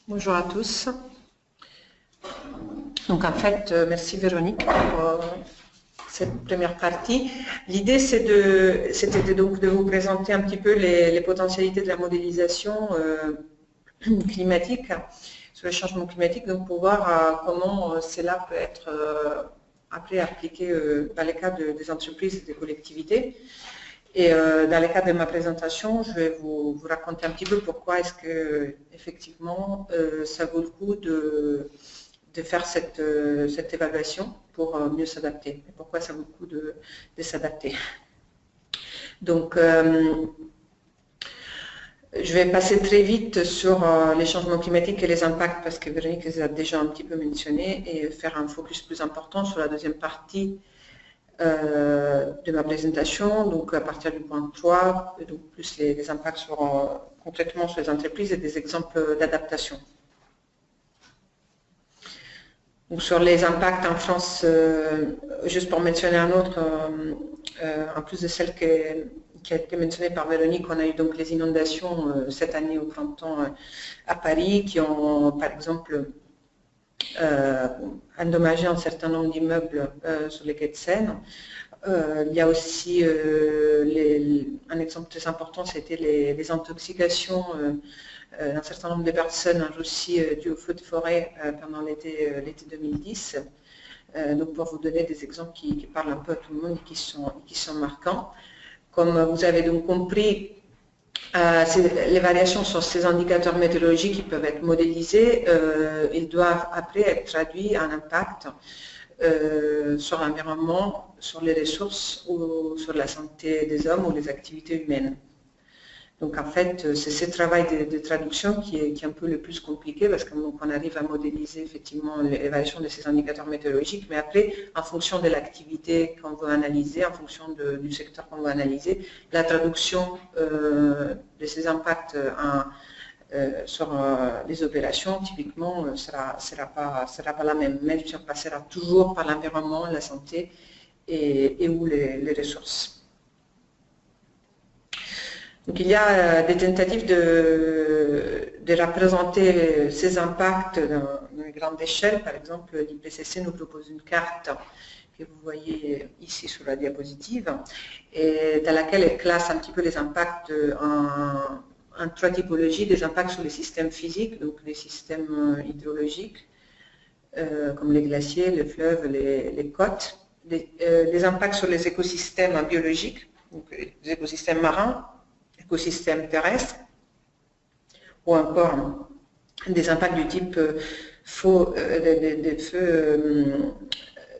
Bonjour à tous. Donc en fait, merci Véronique pour cette première partie. L'idée c'était donc de vous présenter un petit peu les potentialités de la modélisation climatique sur le changement climatique, donc pour voir comment cela peut être après appliqué dans les cas des entreprises et des collectivités. Et dans le cadre de ma présentation, je vais vous raconter un petit peu pourquoi est-ce que effectivement ça vaut le coup de faire cette évaluation pour mieux s'adapter. Et pourquoi ça vaut le coup de s'adapter. Donc, je vais passer très vite sur les changements climatiques et les impacts parce que Véronique les a déjà un petit peu mentionnés et faire un focus plus important sur la deuxième partie de ma présentation, donc à partir du point 3, donc plus les impacts concrètement sur les entreprises et des exemples d'adaptation. Donc sur les impacts en France, juste pour mentionner un autre, en plus de celle qui a été mentionnée par Véronique, on a eu donc les inondations cette année au printemps à Paris qui ont par exemple endommagé un certain nombre d'immeubles sur les quais de Seine. Il y a aussi un exemple très important, c'était les intoxications d'un certain nombre de personnes en Russie dues au feu de forêt pendant l'été 2010. Donc pour vous donner des exemples qui parlent un peu à tout le monde et qui sont marquants. Comme vous avez donc compris, les variations sur ces indicateurs météorologiques qui peuvent être modélisés, ils doivent après être traduits en impact sur l'environnement, sur les ressources ou sur la santé des hommes ou les activités humaines. Donc en fait, c'est ce travail de traduction qui est un peu le plus compliqué parce qu'on arrive à modéliser effectivement l'évaluation de ces indicateurs météorologiques, mais après, en fonction de l'activité qu'on veut analyser, en fonction du secteur qu'on veut analyser, la traduction de ces impacts sur les opérations, typiquement, sera pas la même, même si on passera toujours par l'environnement, la santé et ou les ressources. Donc il y a des tentatives de représenter ces impacts dans une grande échelle. Par exemple, l'IPCC nous propose une carte que vous voyez ici sur la diapositive, et dans laquelle elle classe un petit peu les impacts en trois typologies, des impacts sur les systèmes physiques, donc les systèmes hydrologiques, comme les glaciers, les fleuves, les côtes, les impacts sur les écosystèmes biologiques, donc les écosystèmes marins, écosystèmes terrestres, ou encore des impacts du type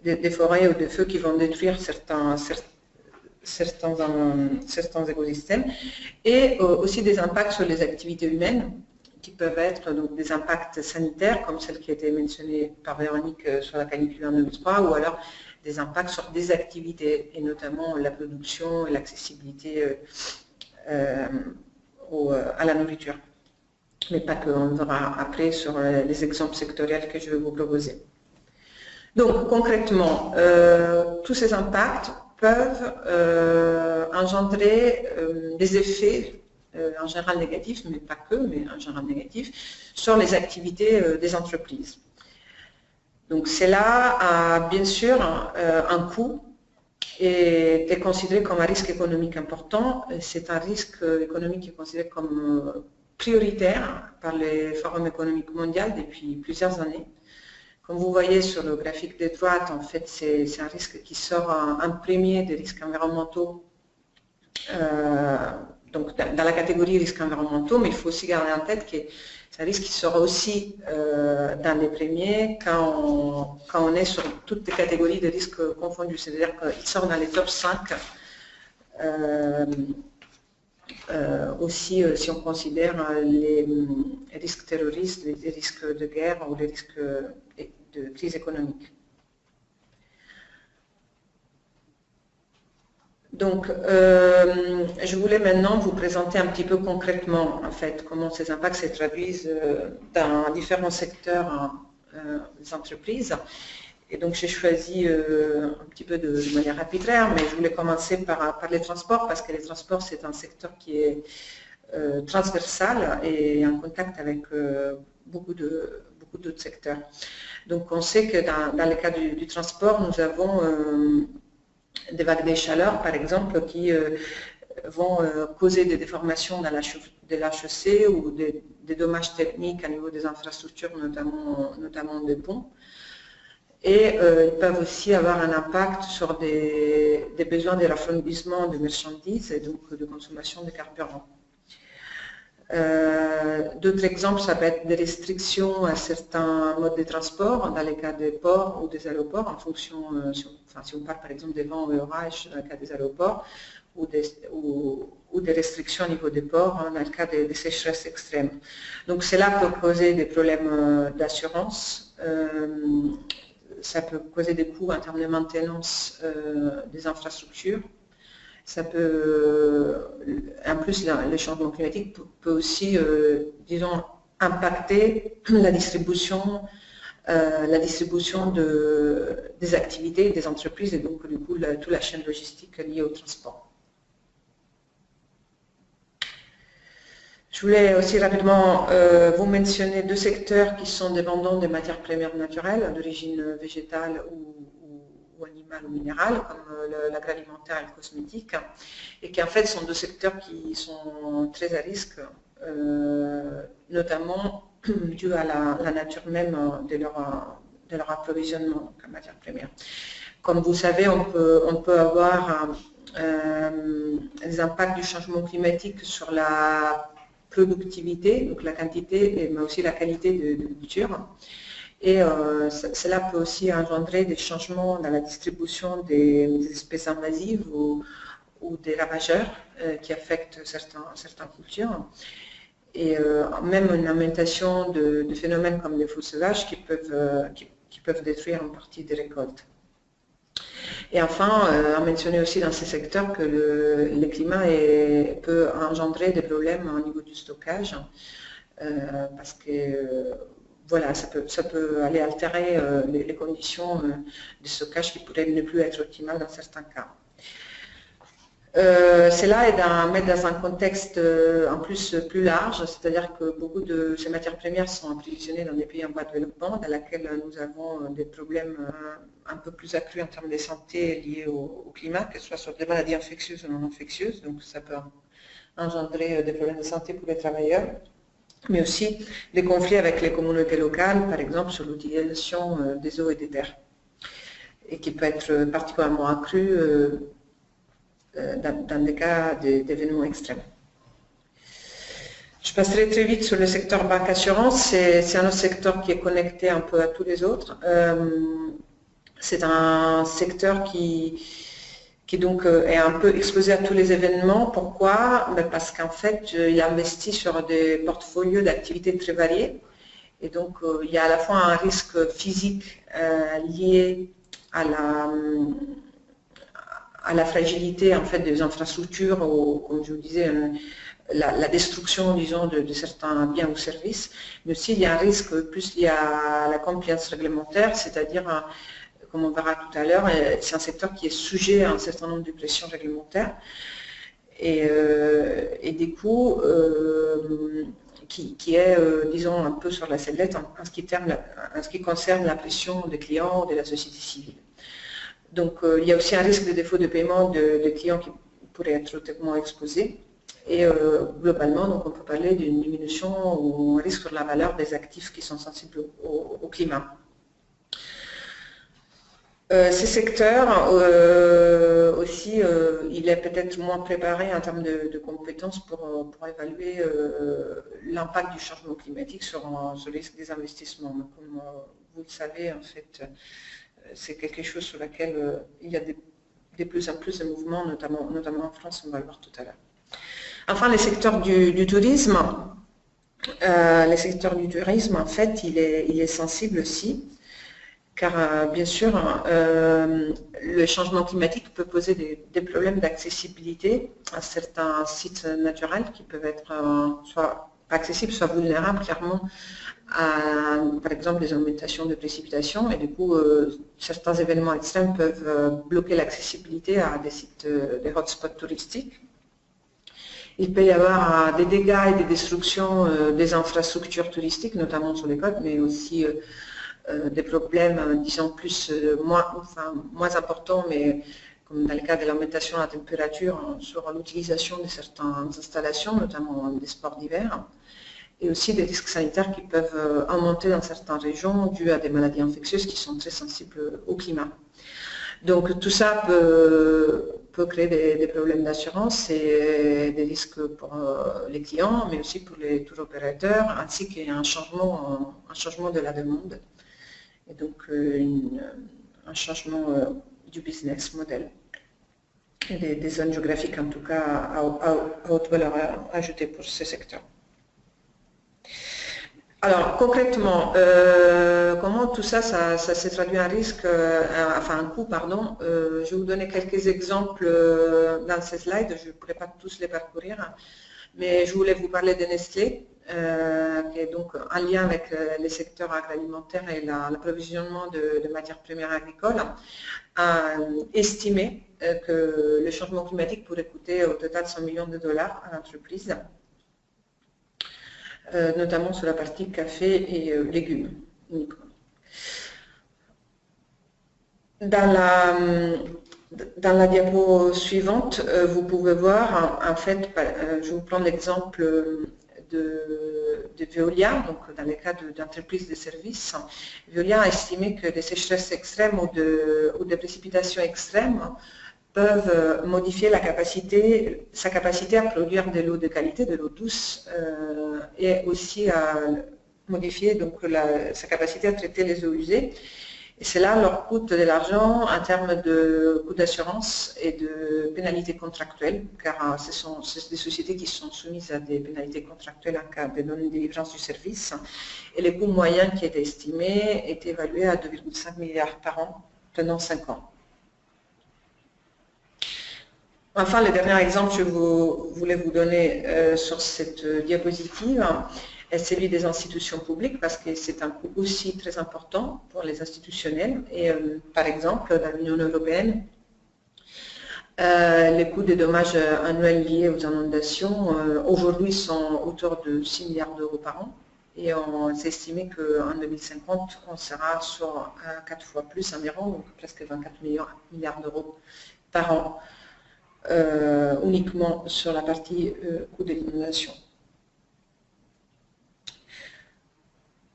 des forêts ou des feux qui vont détruire certains écosystèmes, et aussi des impacts sur les activités humaines, qui peuvent être donc des impacts sanitaires, comme celle qui a été mentionnée par Véronique sur la canicule en 2003, ou alors des impacts sur des activités, et notamment la production et l'accessibilité à la nourriture. Mais pas que, on verra après sur les exemples sectoriels que je vais vous proposer. Donc concrètement, tous ces impacts peuvent engendrer des effets en général négatifs, mais pas que, mais en général négatifs, sur les activités des entreprises. Donc cela a bien sûr un coût et est considéré comme un risque économique important. C'est un risque économique qui est considéré comme prioritaire par les forums économiques mondiaux depuis plusieurs années. Comme vous voyez sur le graphique de droite, en fait, c'est un risque qui sort en premier des risques environnementaux, donc dans la catégorie risques environnementaux, mais il faut aussi garder en tête que c'est un risque qui sort aussi dans les premiers quand on est sur toutes les catégories de risques confondus, c'est-à-dire qu'il sort dans les top 5 aussi si on considère les risques terroristes, les risques de guerre ou les risques de crise économique. Donc, je voulais maintenant vous présenter un petit peu concrètement, en fait, comment ces impacts se traduisent dans différents secteurs des entreprises. Et donc, j'ai choisi un petit peu de manière arbitraire, mais je voulais commencer par les transports, parce que les transports, c'est un secteur qui est transversale et en contact avec beaucoup d'autres secteurs. Donc on sait que dans le cas du transport, nous avons des vagues de chaleur, par exemple, qui vont causer des déformations de la chaussée ou des dommages techniques au niveau des infrastructures, notamment des ponts. Et ils peuvent aussi avoir un impact sur des besoins de refroidissement de marchandises et donc de consommation de carburant. D'autres exemples, ça peut être des restrictions à certains modes de transport, dans les cas des ports ou des aéroports, en fonction, si on parle par exemple des vents et orages dans le cas des aéroports, ou des restrictions au niveau des ports dans le cas des sécheresses extrêmes. Donc cela peut causer des problèmes d'assurance, ça peut causer des coûts en termes de maintenance des infrastructures. Ça peut, en plus, le changement climatique peut aussi, disons, impacter la distribution des activités des entreprises et donc du coup toute la chaîne logistique liée au transport. Je voulais aussi rapidement vous mentionner deux secteurs qui sont dépendants des matières premières naturelles d'origine végétale ou animale ou minérale, comme l'agroalimentaire et le cosmétique, et qui en fait sont deux secteurs qui sont très à risque, notamment dû à la nature même de leur approvisionnement en matières premières. Comme vous savez, on peut avoir des impacts du changement climatique sur la productivité, donc la quantité, mais aussi la qualité de culture. Et cela peut aussi engendrer des changements dans la distribution des espèces invasives ou des ravageurs qui affectent certaines cultures. Et même une augmentation de phénomènes comme les feux sauvages qui peuvent détruire en partie des récoltes. Et enfin, on mentionnait aussi dans ces secteurs que le climat peut engendrer des problèmes au niveau du stockage, parce que voilà, ça peut aller altérer les conditions de stockage qui pourraient ne plus être optimales dans certains cas. Cela est mettre dans un contexte en plus plus large, c'est-à-dire que beaucoup de ces matières premières sont approvisionnées dans des pays en voie de développement, dans lesquels nous avons des problèmes un peu plus accrus en termes de santé liés au climat, que ce soit sur des maladies infectieuses ou non infectieuses, donc ça peut engendrer des problèmes de santé pour les travailleurs, mais aussi des conflits avec les communautés locales, par exemple sur l'utilisation des eaux et des terres, et qui peut être particulièrement accru dans des cas d'événements extrêmes. Je passerai très vite sur le secteur banque-assurance. C'est un autre secteur qui est connecté un peu à tous les autres. C'est un secteur qui donc est un peu exposé à tous les événements. Pourquoi? Parce qu'en fait, il investit sur des portfolios d'activités très variés. Et donc, il y a à la fois un risque physique lié à la fragilité en fait des infrastructures, ou, comme je vous disais, la destruction, disons, de certains biens ou services, mais aussi il y a un risque plus lié à la compliance réglementaire, c'est-à-dire, comme on verra tout à l'heure, c'est un secteur qui est sujet à un certain nombre de pressions réglementaires et des coûts qui est, disons, un peu sur la sellette en ce qui concerne la pression des clients ou de la société civile. Donc, il y a aussi un risque de défaut de paiement de clients qui pourraient être hautement exposés. Et globalement, donc, on peut parler d'une diminution ou un risque sur la valeur des actifs qui sont sensibles au climat. Ces secteurs aussi, il est peut-être moins préparé en termes de compétences pour évaluer l'impact du changement climatique sur le risque des investissements. Mais comme vous le savez, en fait, c'est quelque chose sur lequel il y a de plus en plus de mouvements, notamment en France, on va le voir tout à l'heure. Enfin, les secteurs du tourisme. Les secteurs du tourisme, en fait, il est sensible aussi, car bien sûr, le changement climatique peut poser des problèmes d'accessibilité à certains sites naturels qui peuvent être soit pas accessibles, soit vulnérables clairement à, par exemple, des augmentations de précipitations, et du coup, certains événements extrêmes peuvent bloquer l'accessibilité à des sites, des hotspots touristiques. Il peut y avoir des dégâts et des destructions des infrastructures touristiques, notamment sur les côtes, mais aussi des problèmes, disons, moins importants, mais comme dans le cas de l'augmentation de la température, sur l'utilisation de certaines installations, notamment des sports d'hiver, et aussi des risques sanitaires qui peuvent augmenter dans certaines régions dû à des maladies infectieuses qui sont très sensibles au climat. Donc tout ça peut créer des problèmes d'assurance et des risques pour les clients, mais aussi pour les tour opérateurs, ainsi qu'un changement de la demande, et donc un changement du business model, et des zones géographiques en tout cas à haute valeur ajoutée pour ce secteur. Alors, concrètement, comment tout ça s'est traduit en risque, enfin un coût, pardon. Je vais vous donner quelques exemples dans ces slides, je ne pourrai pas tous les parcourir, mais je voulais vous parler de Nestlé, qui est donc en lien avec les secteurs agroalimentaires et l'approvisionnement de matières premières agricoles, a estimé que le changement climatique pourrait coûter au total 100 millions de dollars à l'entreprise, notamment sur la partie café et légumes uniquement. Dans la diapo suivante, vous pouvez voir, en fait, je vais vous prendre l'exemple de Veolia, donc dans le cas d'entreprises de services. Veolia a estimé que des sécheresses extrêmes ou des précipitations extrêmes peuvent modifier sa capacité à produire de l'eau de qualité, de l'eau douce, et aussi à modifier donc sa capacité à traiter les eaux usées. Et cela leur coûte de l'argent en termes de coûts d'assurance et de pénalités contractuelles, car c'est des sociétés qui sont soumises à des pénalités contractuelles en cas de non-délivrance du service. Et le coût moyen qui est estimé est évalué à 2,5 milliards par an pendant 5 ans. Enfin, le dernier exemple que je voulais vous donner sur cette diapositive est celui des institutions publiques, parce que c'est un coût aussi très important pour les institutionnels. Et par exemple, dans l'Union européenne, les coûts des dommages annuels liés aux inondations aujourd'hui sont autour de 6 milliards d'euros par an. Et on s'est estimé qu'en 2050, on sera sur 4 fois plus environ, donc presque 24 milliards d'euros par an. Uniquement sur la partie coût de l'inondation.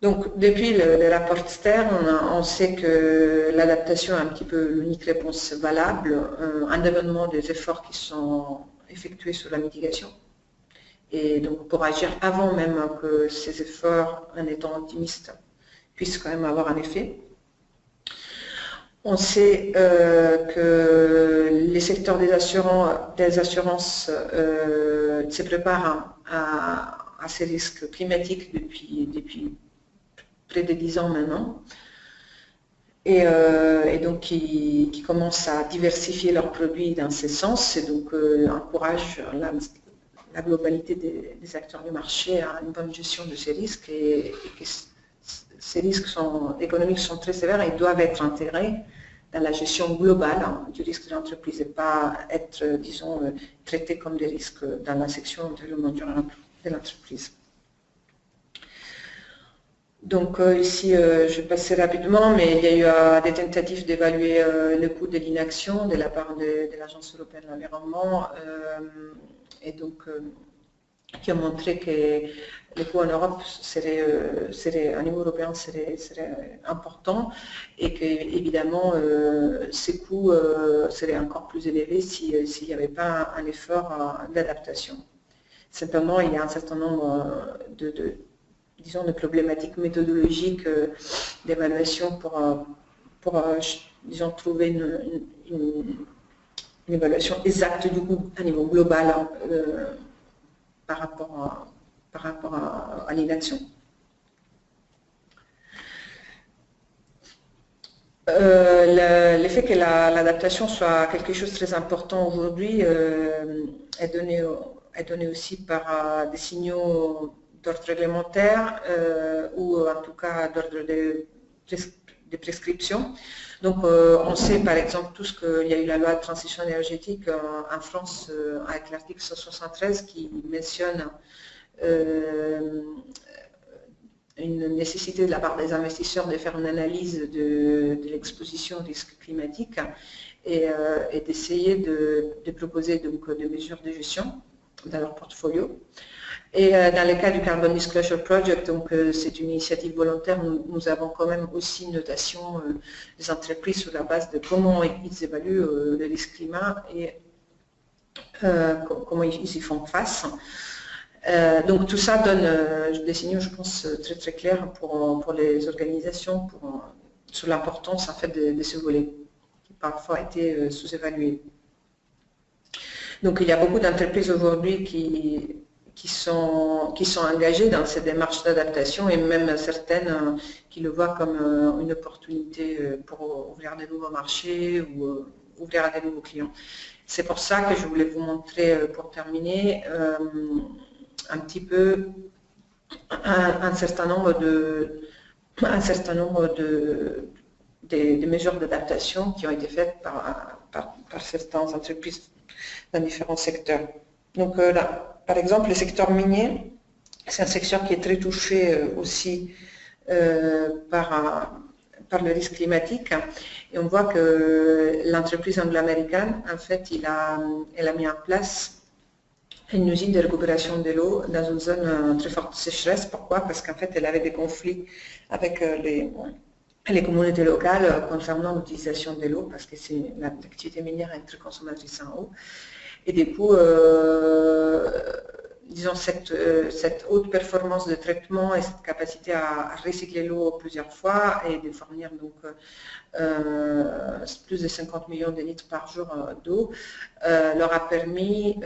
Donc, depuis le rapport Stern, on sait que l'adaptation est un petit peu l'unique réponse valable, indépendamment des efforts qui sont effectués sur la mitigation. Et donc, pour agir avant même que ces efforts, en étant optimistes, puissent quand même avoir un effet. On sait que les secteurs des assurances se préparent à ces risques climatiques depuis près de 10 ans maintenant, et donc qui commencent à diversifier leurs produits dans ce sens, et donc encouragent la globalité des acteurs du marché à une bonne gestion de ces risques, et que ces risques économiques sont très sévères et doivent être intégrés dans la gestion globale du risque de l'entreprise et pas être, disons, traités comme des risques dans la section développement durable de l'entreprise. Donc ici, je vais passer rapidement, mais il y a eu des tentatives d'évaluer le coût de l'inaction de la part de l'Agence européenne de l'environnement, et donc qui ont montré que le coût en Europe à niveau européen serait important, et que évidemment ces coûts seraient encore plus élevés s'il n'y avait pas un effort d'adaptation. Simplement, il y a un certain nombre disons, de problématiques méthodologiques d'évaluation pour disons, trouver une évaluation exacte du coût à niveau global par rapport à l'inaction. Le fait que l'adaptation soit quelque chose de très important aujourd'hui est donné aussi par des signaux d'ordre réglementaire ou en tout cas d'ordre des prescriptions. Donc, on sait par exemple tous qu'il y a eu la loi de transition énergétique en France avec l'article 173 qui mentionne une nécessité de la part des investisseurs de faire une analyse de l'exposition au risque climatique et d'essayer de proposer donc, des mesures de gestion dans leur portfolio. Et dans le cas du Carbon Disclosure Project, donc c'est une initiative volontaire, nous avons quand même aussi une notation des entreprises sur la base de comment ils évaluent le risque climat et comment ils y font face. Donc tout ça donne des signaux, je pense, très très clairs pour les organisations sur l'importance en fait de ce volet qui parfois a été sous-évalué. Donc il y a beaucoup d'entreprises aujourd'hui qui sont engagées dans ces démarches d'adaptation et même certaines qui le voient comme une opportunité pour ouvrir de nouveaux marchés ou ouvrir à de nouveaux clients. C'est pour ça que je voulais vous montrer, pour terminer, un petit peu un certain nombre de mesures d'adaptation qui ont été faites par certaines entreprises dans différents secteurs. Donc là, par exemple, le secteur minier, c'est un secteur qui est très touché aussi par le risque climatique. Et on voit que l'entreprise anglo-américaine, en fait, elle a mis en place une usine de récupération de l'eau dans une zone très forte de sécheresse. Pourquoi? Parce qu'en fait, elle avait des conflits avec les communautés locales concernant l'utilisation de l'eau, parce que l'activité minière est très consommatrice en eau. Et du coup, disons, cette haute performance de traitement et cette capacité à recycler l'eau plusieurs fois et de fournir donc plus de 50 millions de litres par jour d'eau leur a permis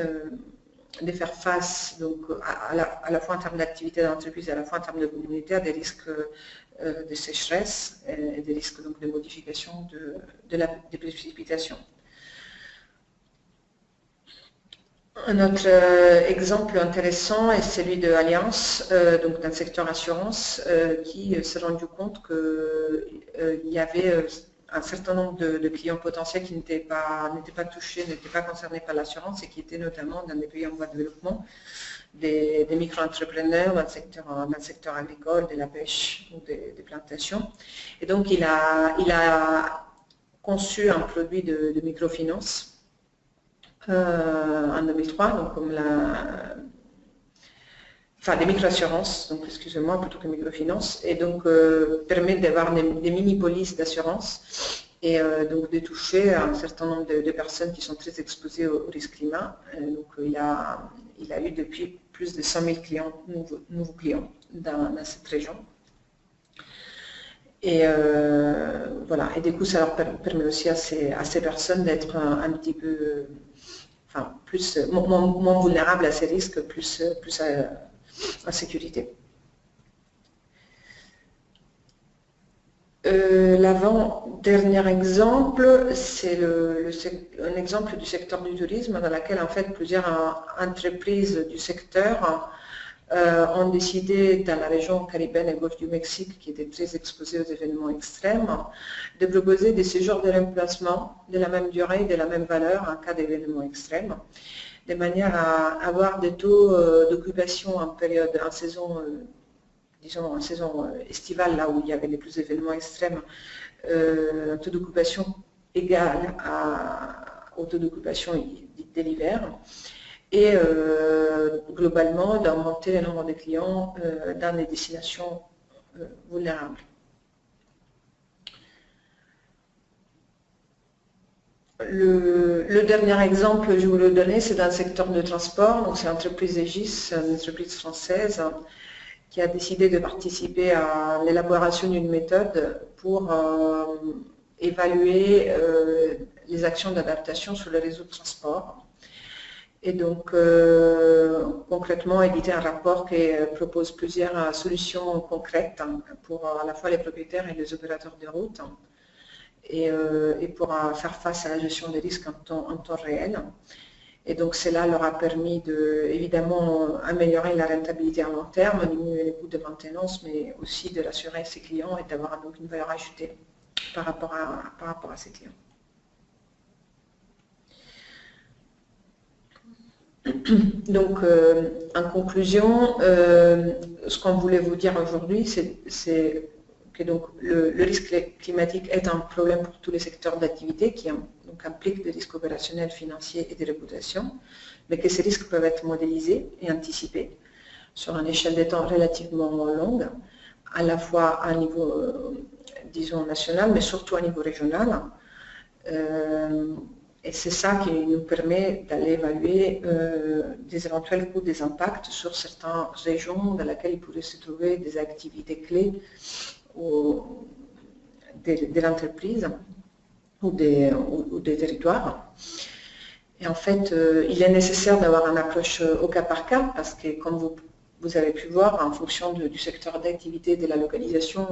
de faire face donc, à la fois en termes d'activité d'entreprise et à la fois en termes de communauté à des risques de sécheresse et des risques donc, de modification des précipitations. Un autre exemple intéressant est celui de Allianz, donc dans le secteur assurance, qui s'est rendu compte qu'il y avait un certain nombre de clients potentiels qui n'étaient pas touchés, n'étaient pas concernés par l'assurance et qui étaient notamment dans des pays en voie de développement, des micro-entrepreneurs dans le secteur agricole, de la pêche ou des plantations. Et donc il a conçu un produit de microfinance en 2003, donc comme des micro-assurances, donc excusez-moi, plutôt que microfinance, et donc permet d'avoir des mini-polices d'assurance et donc de toucher un certain nombre de personnes qui sont très exposées au risque climat. Donc il a eu depuis plus de 100 000 clients, nouveaux clients dans cette région. Et voilà, et du coup ça leur permet aussi à ces personnes d'être un petit peu, moins vulnérables à ces risques, plus en sécurité. L'avant-dernier exemple, c'est un exemple du secteur du tourisme dans lequel en fait plusieurs entreprises du secteur ont décidé dans la région caribéenne et golfe du Mexique, qui était très exposée aux événements extrêmes, de proposer des séjours de remplacement de la même durée et de la même valeur en cas d'événements extrêmes, de manière à avoir des taux d'occupation en saison, disons en saison estivale, là où il y avait les plus d'événements extrêmes, un taux d'occupation égal au taux d'occupation de l'hiver, et globalement d'augmenter le nombre de clients dans les destinations vulnérables. Le dernier exemple que je voulais donner, c'est dans le secteur de transport. Donc c'est l'entreprise Aegis, une entreprise française, qui a décidé de participer à l'élaboration d'une méthode pour évaluer les actions d'adaptation sur le réseau de transport. Et donc, concrètement, éditer un rapport qui propose plusieurs solutions concrètes pour à la fois les propriétaires et les opérateurs de route, et pour faire face à la gestion des risques en temps réel. Et donc, cela leur a permis de, évidemment, améliorer la rentabilité à long terme, diminuer les coûts de maintenance, mais aussi de rassurer ses clients et d'avoir donc une valeur ajoutée. par rapport à ces clients. Donc, en conclusion, ce qu'on voulait vous dire aujourd'hui, c'est que donc, le risque climatique est un problème pour tous les secteurs d'activité qui donc, impliquent des risques opérationnels, financiers et de réputation, mais que ces risques peuvent être modélisés et anticipés sur une échelle de temps relativement longue, à la fois à niveau, disons, national, mais surtout à niveau régional. Et c'est ça qui nous permet d'aller évaluer des éventuels coûts, des impacts sur certaines régions dans lesquelles il pourrait se trouver des activités clés de l'entreprise ou des territoires. Et en fait, il est nécessaire d'avoir une approche au cas par cas parce que, comme vous avez pu voir, en fonction du secteur d'activité, de la localisation,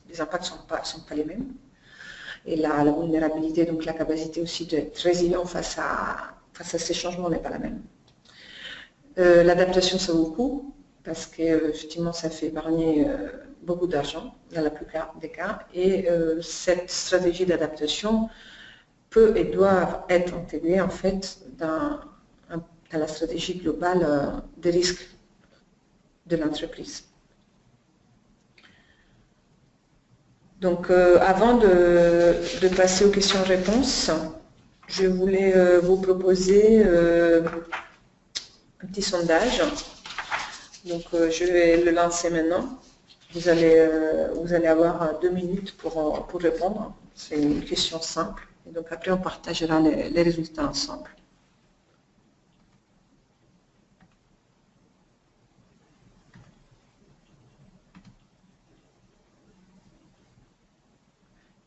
les impacts ne sont pas les mêmes. Et la vulnérabilité, donc la capacité aussi d'être résilient face à ces changements n'est pas la même. L'adaptation, ça vaut le coup, parce qu'effectivement, ça fait épargner beaucoup d'argent, dans la plupart des cas, et cette stratégie d'adaptation peut et doit être intégrée, en fait, dans la stratégie globale des risques de l'entreprise. Donc, avant de passer aux questions-réponses, je voulais vous proposer un petit sondage. Donc, je vais le lancer maintenant. Vous allez avoir 2 minutes pour répondre. C'est une question simple. Et donc, après, on partagera les résultats ensemble.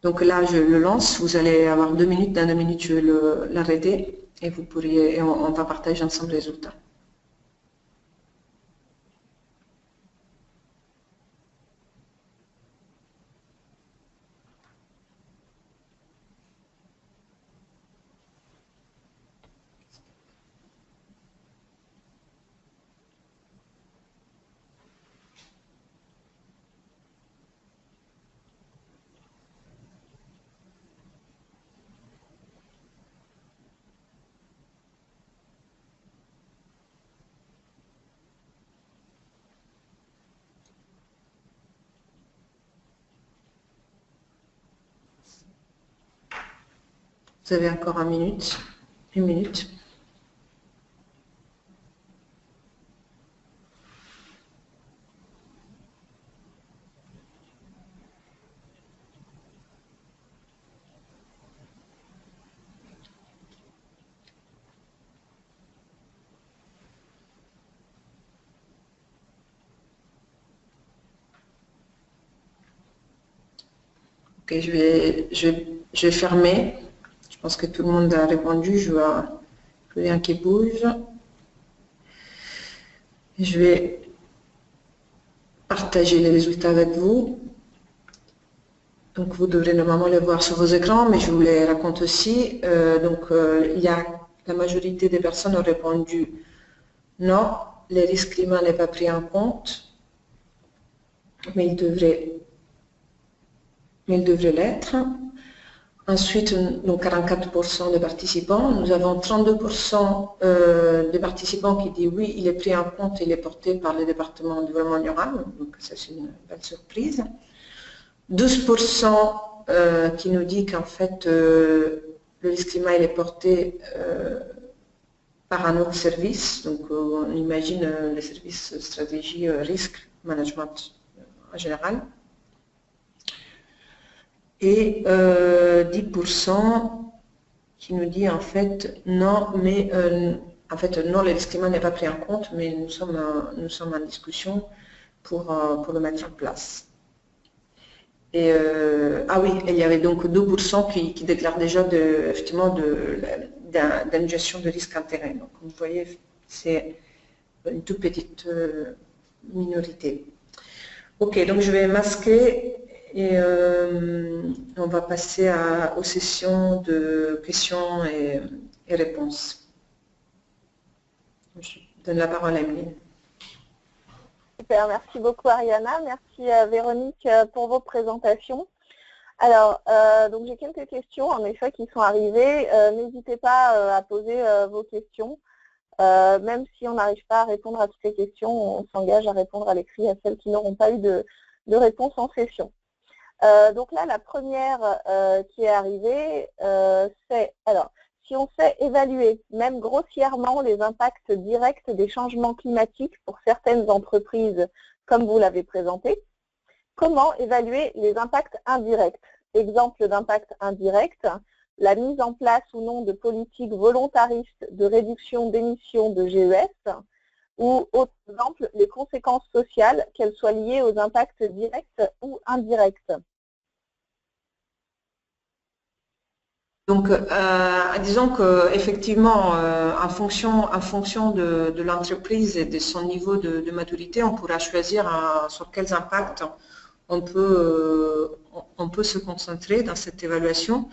Donc là, je le lance, vous allez avoir 2 minutes, dans 2 minutes, je vais l'arrêter et on va partager ensemble les résultats. Vous avez encore 1 minute, 1 minute. Ok, je vais fermer. Je pense que tout le monde a répondu. Je vois plus rien qui bouge. Je vais partager les résultats avec vous. Donc, vous devrez normalement les voir sur vos écrans, mais je vous les raconte aussi. La majorité des personnes ont répondu non, le risque climat n'est pas pris en compte, mais il devrait l'être. Ensuite, nous, 44% des participants. Nous avons 32% des participants qui disent oui, il est pris en compte et il est porté par le département du développement durable. Donc, ça, c'est une belle surprise. 12% qui nous dit qu'en fait, le risque climat, il est porté par un autre service. Donc, on imagine les services stratégie, risque, management en général. Et 10% qui nous dit en fait non, mais en fait non, le risque climat n'est pas pris en compte, mais nous sommes en discussion pour le mettre en place. Et ah oui, il y avait donc 2% qui déclarent déjà effectivement d'une gestion de risque intérêt. Donc vous voyez, c'est une toute petite minorité. Ok, donc je vais masquer. Et on va passer aux sessions de questions et réponses. Je donne la parole à Emeline. Super, merci beaucoup Ariana, merci Véronique pour vos présentations. Alors, donc j'ai quelques questions en effet qui sont arrivées. N'hésitez pas à poser vos questions. Même si on n'arrive pas à répondre à toutes les questions, on s'engage à répondre à l'écrit à celles qui n'auront pas eu de réponse en session. Donc là, la première qui est arrivée, c'est, alors, si on sait évaluer, même grossièrement, les impacts directs des changements climatiques pour certaines entreprises, comme vous l'avez présenté, comment évaluer les impacts indirects? Exemple d'impact indirect, la mise en place ou non de politiques volontaristes de réduction d'émissions de GES, ou autre exemple, les conséquences sociales, qu'elles soient liées aux impacts directs ou indirects. Donc, disons qu'effectivement, en fonction de l'entreprise et de son niveau de maturité, on pourra choisir sur quels impacts on peut se concentrer dans cette évaluation.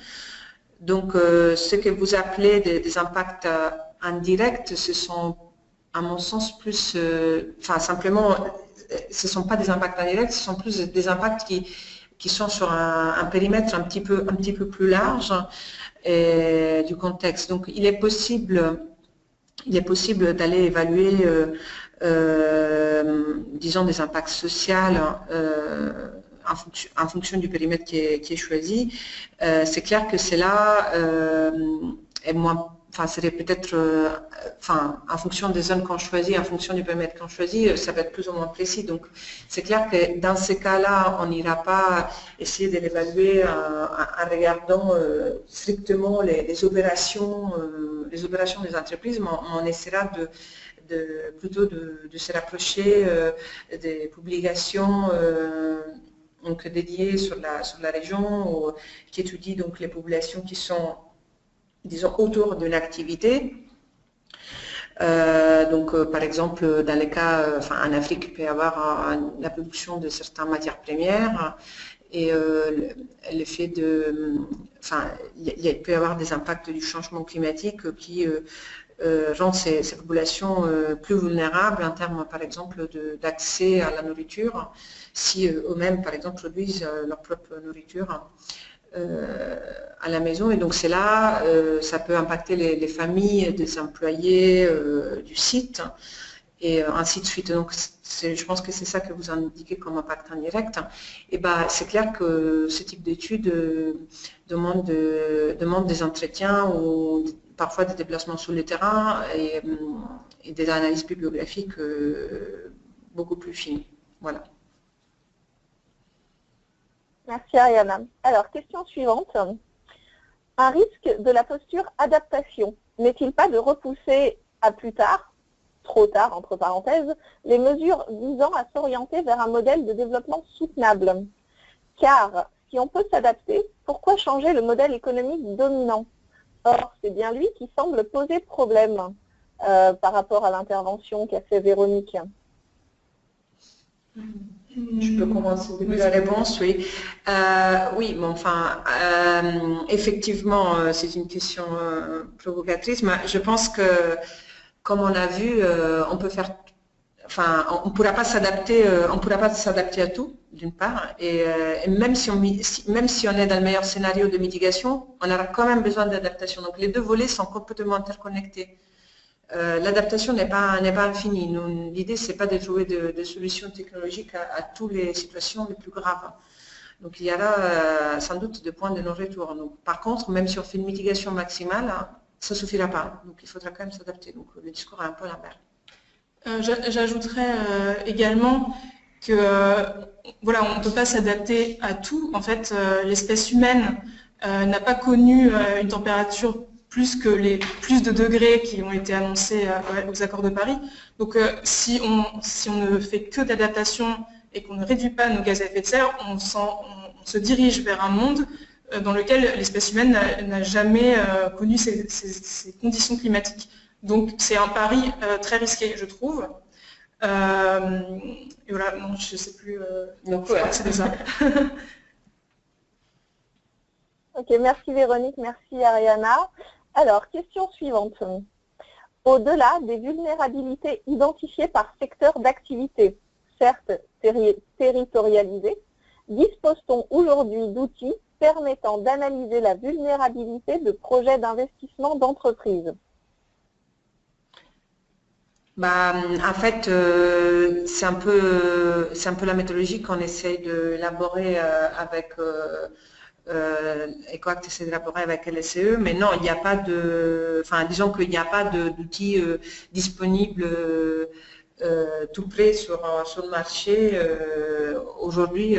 Donc, ce que vous appelez des impacts indirects, ce sont, à mon sens, plus, enfin, simplement, ce ne sont pas des impacts indirects, ce sont plus des impacts qui sont sur un périmètre un petit peu plus large du contexte. Donc, il est possible d'aller évaluer, disons, des impacts sociaux en fonction du périmètre qui est choisi. C'est clair que cela est moins, enfin, serait peut-être, enfin, en fonction des zones qu'on choisit, en fonction du périmètre qu'on choisit, ça va être plus ou moins précis. Donc, c'est clair que dans ces cas-là, on n'ira pas essayer de l'évaluer en regardant strictement les opérations des entreprises, mais on essaiera plutôt de se rapprocher des publications donc dédiées sur la région, qui étudient donc les populations qui sont, disons, autour d'une activité. Par exemple, dans les cas, enfin, en Afrique, il peut y avoir la production de certaines matières premières et l'effet de, enfin, il peut y avoir des impacts du changement climatique qui rendent ces populations plus vulnérables en termes, par exemple, d'accès à la nourriture, si eux-mêmes, par exemple, produisent leur propre nourriture à la maison. Et donc c'est là, ça peut impacter les familles des employés du site et ainsi de suite. Donc je pense que c'est ça que vous indiquez comme impact indirect. Et ben, c'est clair que ce type d'études demande des entretiens ou parfois des déplacements sur le terrain et des analyses bibliographiques beaucoup plus fines. Voilà. Merci Ariana. Alors, question suivante. Un risque de la posture adaptation n'est-il pas de repousser à plus tard, trop tard entre parenthèses, les mesures visant à s'orienter vers un modèle de développement soutenable? Car si on peut s'adapter, pourquoi changer le modèle économique dominant? Or, c'est bien lui qui semble poser problème par rapport à l'intervention qu'a fait Véronique. Je peux commencer au début de la réponse, oui. Oui, mais enfin, effectivement, c'est une question provocatrice, mais je pense que, comme on a vu, on peut faire, enfin, on ne pourra pas s'adapter à tout, d'une part, et même si on est dans le meilleur scénario de mitigation, on aura quand même besoin d'adaptation. Donc, les deux volets sont complètement interconnectés. L'adaptation n'est pas infinie. L'idée, c'est pas de trouver des solutions technologiques à toutes les situations les plus graves. Donc, il y aura sans doute des points de non-retour. Par contre, même si on fait une mitigation maximale, ça ne suffira pas. Donc, il faudra quand même s'adapter. Donc, le discours est un peu l'inverse. J'ajouterais également que voilà, on ne peut pas s'adapter à tout. En fait, l'espèce humaine n'a pas connu une température plus que les plus de degrés qui ont été annoncés aux accords de Paris. Donc si on ne fait que d'adaptation et qu'on ne réduit pas nos gaz à effet de serre, on se dirige vers un monde dans lequel l'espèce humaine n'a jamais connu ces conditions climatiques. Donc c'est un pari très risqué, je trouve. Et voilà, non, je ne sais plus, je crois que c'était ça. Ok, merci Véronique, merci Ariana. Alors, question suivante. Au-delà des vulnérabilités identifiées par secteur d'activité, certes territorialisées, dispose-t-on aujourd'hui d'outils permettant d'analyser la vulnérabilité de projets d'investissement d'entreprise. En fait, c'est un peu la méthodologie qu'on essaye d'élaborer avec EcoAct essaie d'élaborer avec LSCE, mais non, il n'y a pas de, disons qu'il n'y a pas d'outils disponibles tout près sur le marché aujourd'hui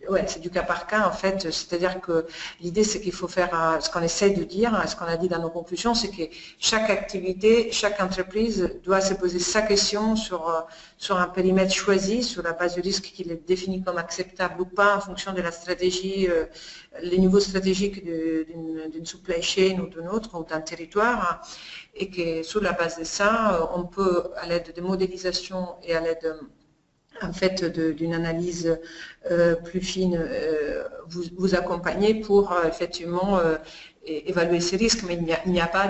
ouais, c'est du cas par cas en fait, c'est-à-dire que l'idée c'est qu'il faut faire, ce qu'on essaie de dire, ce qu'on a dit dans nos conclusions, c'est que chaque activité, chaque entreprise doit se poser sa question sur un périmètre choisi, sur la base du risque qu'il est défini comme acceptable ou pas en fonction de la stratégie, les niveaux stratégiques d'une supply chain ou d'une autre, ou d'un territoire, et que sur la base de ça, on peut, à l'aide de modélisation et à l'aide en fait d'une analyse plus fine, vous accompagner pour effectivement évaluer ces risques, mais il n'y a pas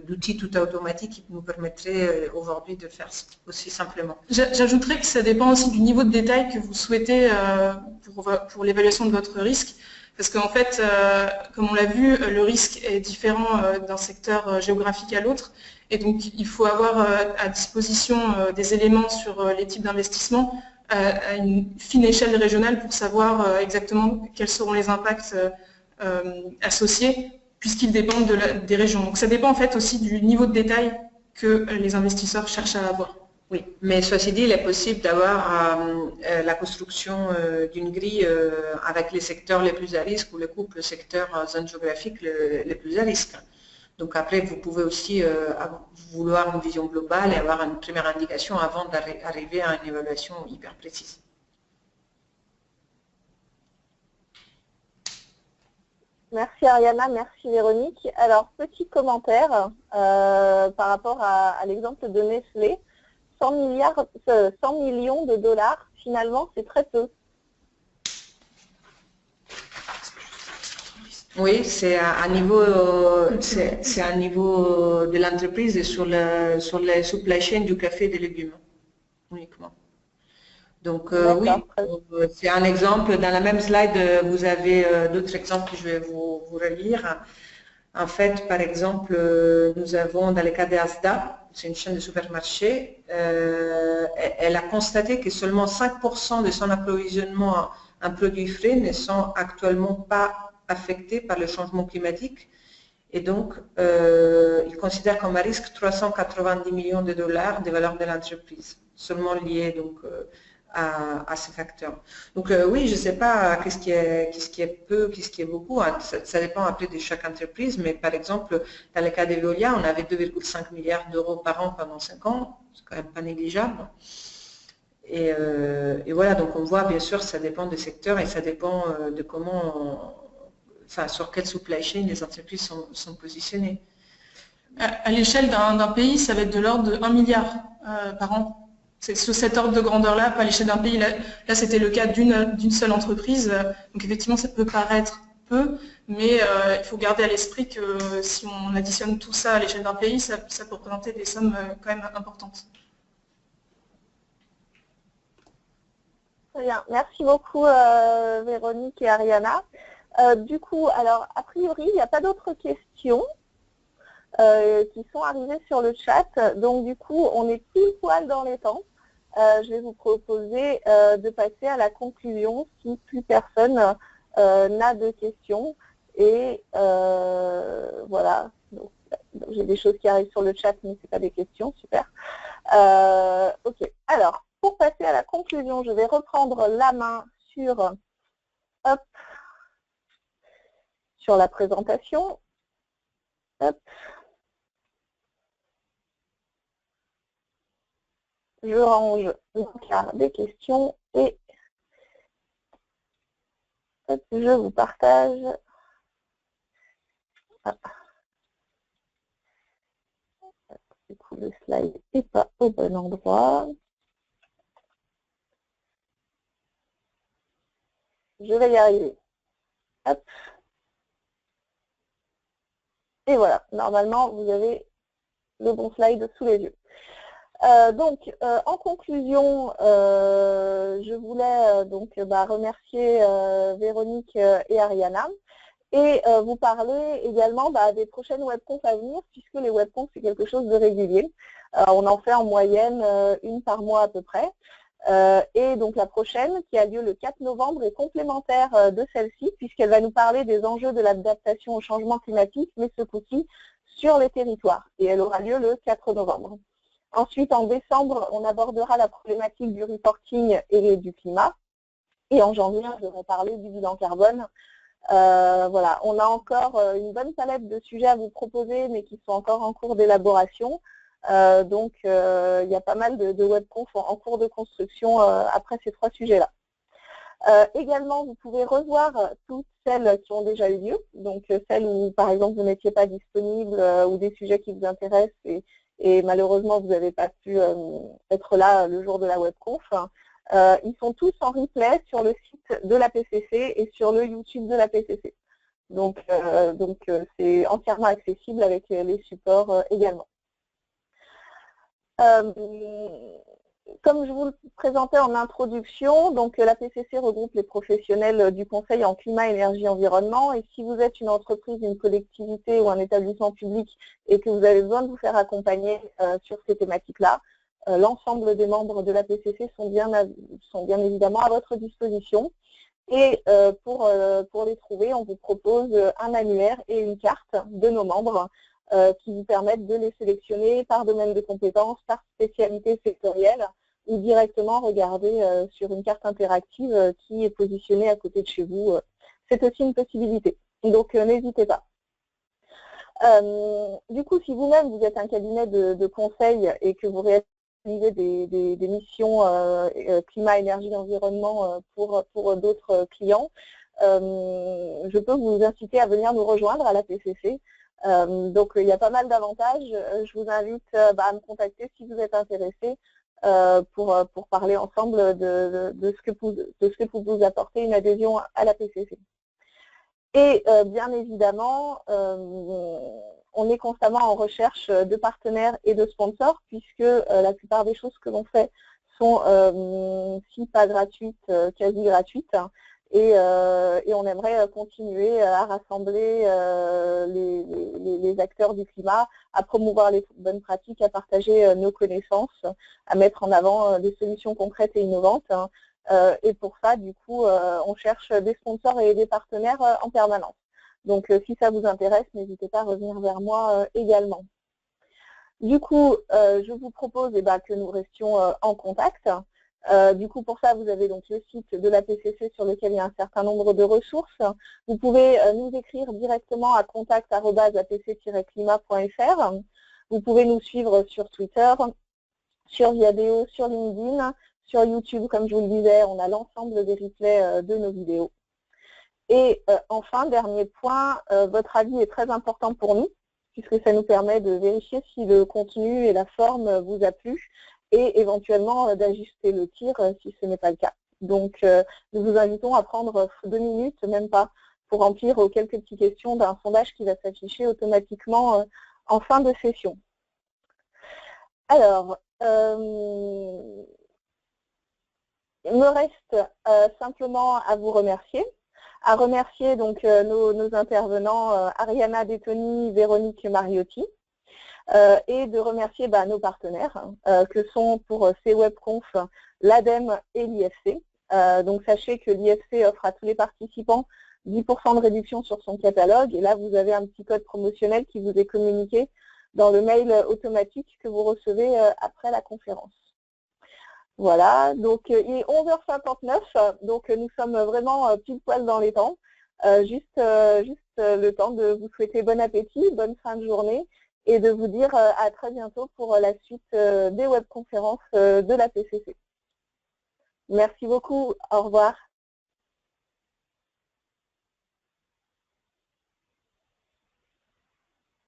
d'outil tout automatique qui nous permettrait aujourd'hui de faire aussi simplement. J'ajouterais que ça dépend aussi du niveau de détail que vous souhaitez pour l'évaluation de votre risque. Parce qu'en fait, comme on l'a vu, le risque est différent d'un secteur géographique à l'autre. Et donc, il faut avoir à disposition des éléments sur les types d'investissements à une fine échelle régionale pour savoir exactement quels seront les impacts associés, puisqu'ils dépendent des régions. Donc, ça dépend en fait aussi du niveau de détail que les investisseurs cherchent à avoir. Oui, mais ceci dit, il est possible d'avoir la construction d'une grille avec les secteurs les plus à risque ou les couples secteurs zones géographiques les plus à risque. Donc après, vous pouvez aussi vouloir une vision globale et avoir une première indication avant d'arriver à une évaluation hyper précise. Merci Ariana, merci Véronique. Alors, petit commentaire par rapport à l'exemple de Nestlé. 100 millions de dollars, finalement, c'est très peu. Oui, c'est à niveau de l'entreprise et sur les supply chain du café et des légumes uniquement. Donc oui, c'est un exemple. Dans la même slide, vous avez d'autres exemples que je vais vous relire. En fait, par exemple, nous avons dans le cas de Asda, c'est une chaîne de supermarchés, elle a constaté que seulement 5% de son approvisionnement en produits frais ne sont actuellement pas affectés par le changement climatique. Et donc, il considère comme un risque 390 millions de dollars de valeur de l'entreprise, seulement lié donc, à ces facteurs. Donc oui, je ne sais pas qu'est-ce qui est peu, qu'est-ce qui est beaucoup, hein. Ça dépend après de chaque entreprise, mais par exemple, dans le cas de Veolia, on avait 2,5 milliards d'euros par an pendant 5 ans, c'est quand même pas négligeable. Et voilà, donc on voit bien sûr, ça dépend des secteurs et ça dépend de comment, sur quelle supply chain les entreprises sont positionnées. À l'échelle d'un pays, ça va être de l'ordre de 1 milliard par an. C'est sur cet ordre de grandeur-là, pas à l'échelle d'un pays. Là c'était le cas d'une seule entreprise. Donc effectivement, ça peut paraître peu, mais il faut garder à l'esprit que si on additionne tout ça à l'échelle d'un pays, ça peut représenter des sommes quand même importantes. Très bien. Merci beaucoup Véronique et Ariana. Du coup, alors a priori, il n'y a pas d'autres questions qui sont arrivées sur le chat. Donc du coup, on est pile poil dans les temps. Je vais vous proposer de passer à la conclusion si plus personne n'a de questions. Et voilà, donc, j'ai des choses qui arrivent sur le chat, mais ce n'est pas des questions, super. Ok, alors, pour passer à la conclusion, je vais reprendre la main sur la présentation. Hop. Je range l'encart des questions et je vous partage. Du coup, le slide n'est pas au bon endroit. Je vais y arriver. Hop. Et voilà, normalement, vous avez le bon slide sous les yeux. En conclusion, je voulais remercier Véronique et Ariana et vous parler également des prochaines webconf à venir, puisque les webconf c'est quelque chose de régulier. On en fait en moyenne une par mois à peu près. Et donc la prochaine, qui a lieu le 4 novembre, est complémentaire de celle-ci, puisqu'elle va nous parler des enjeux de l'adaptation au changement climatique, mais ce coup-ci sur les territoires. Et elle aura lieu le 4 novembre. Ensuite, en décembre, on abordera la problématique du reporting et du climat. Et en janvier, je vais parler du bilan carbone. Voilà, on a encore une bonne palette de sujets à vous proposer, mais qui sont encore en cours d'élaboration. Il y a pas mal de webconf en cours de construction après ces 3 sujets-là. Également, vous pouvez revoir toutes celles qui ont déjà eu lieu, donc celles où, par exemple, vous n'étiez pas disponible ou des sujets qui vous intéressent et malheureusement, vous n'avez pas pu être là le jour de la webconf. Ils sont tous en replay sur le site de la PCC et sur le YouTube de la PCC. Donc c'est entièrement accessible avec les supports également. Comme je vous le présentais en introduction, donc la PCC regroupe les professionnels du conseil en climat, énergie, environnement. Et si vous êtes une entreprise, une collectivité ou un établissement public et que vous avez besoin de vous faire accompagner sur ces thématiques-là, l'ensemble des membres de la PCC sont bien évidemment à votre disposition. Et pour les trouver, on vous propose un annuaire et une carte de nos membres qui vous permettent de les sélectionner par domaine de compétences, par spécialité sectorielle ou directement regarder sur une carte interactive qui est positionnée à côté de chez vous. C'est aussi une possibilité, donc n'hésitez pas. Du coup, si vous-même vous êtes un cabinet de conseil et que vous réalisez des missions climat, énergie, environnement pour d'autres clients, je peux vous inciter à venir nous rejoindre à la PCC. Donc il y a pas mal d'avantages. Je vous invite à me contacter si vous êtes intéressé pour parler ensemble de ce que peut vous apporter une adhésion à la PCC. Et bien évidemment, on est constamment en recherche de partenaires et de sponsors, puisque la plupart des choses que l'on fait sont, si pas gratuites, quasi gratuites. Et on aimerait continuer à rassembler les acteurs du climat, à promouvoir les bonnes pratiques, à partager nos connaissances, à mettre en avant des solutions concrètes et innovantes. Et pour ça, du coup, on cherche des sponsors et des partenaires en permanence. Donc, si ça vous intéresse, n'hésitez pas à revenir vers moi également. Du coup, je vous propose que nous restions en contact. Du coup, pour ça, vous avez donc le site de la PCC sur lequel il y a un certain nombre de ressources. Vous pouvez nous écrire directement à contact@apc-climat.fr. Vous pouvez nous suivre sur Twitter, sur Viadeo, sur LinkedIn, sur YouTube, comme je vous le disais, on a l'ensemble des replays de nos vidéos. Et enfin, dernier point, votre avis est très important pour nous, puisque ça nous permet de vérifier si le contenu et la forme vous a plu, et éventuellement d'ajuster le tir si ce n'est pas le cas. Donc, nous vous invitons à prendre 2 minutes, même pas, pour remplir quelques petites questions d'un sondage qui va s'afficher automatiquement en fin de session. Alors, il me reste simplement à vous remercier. À remercier donc nos intervenants Ariana Detoni, Véronique Mariotti. Et de remercier nos partenaires que sont pour ces webconf l'ADEME et l'IFC. Donc sachez que l'IFC offre à tous les participants 10% de réduction sur son catalogue et là vous avez un petit code promotionnel qui vous est communiqué dans le mail automatique que vous recevez après la conférence. Voilà, donc il est 11h59, donc nous sommes vraiment pile poil dans les temps. Juste le temps de vous souhaiter bon appétit, bonne fin de journée et de vous dire à très bientôt pour la suite des webconférences de la PCC. Merci beaucoup, au revoir.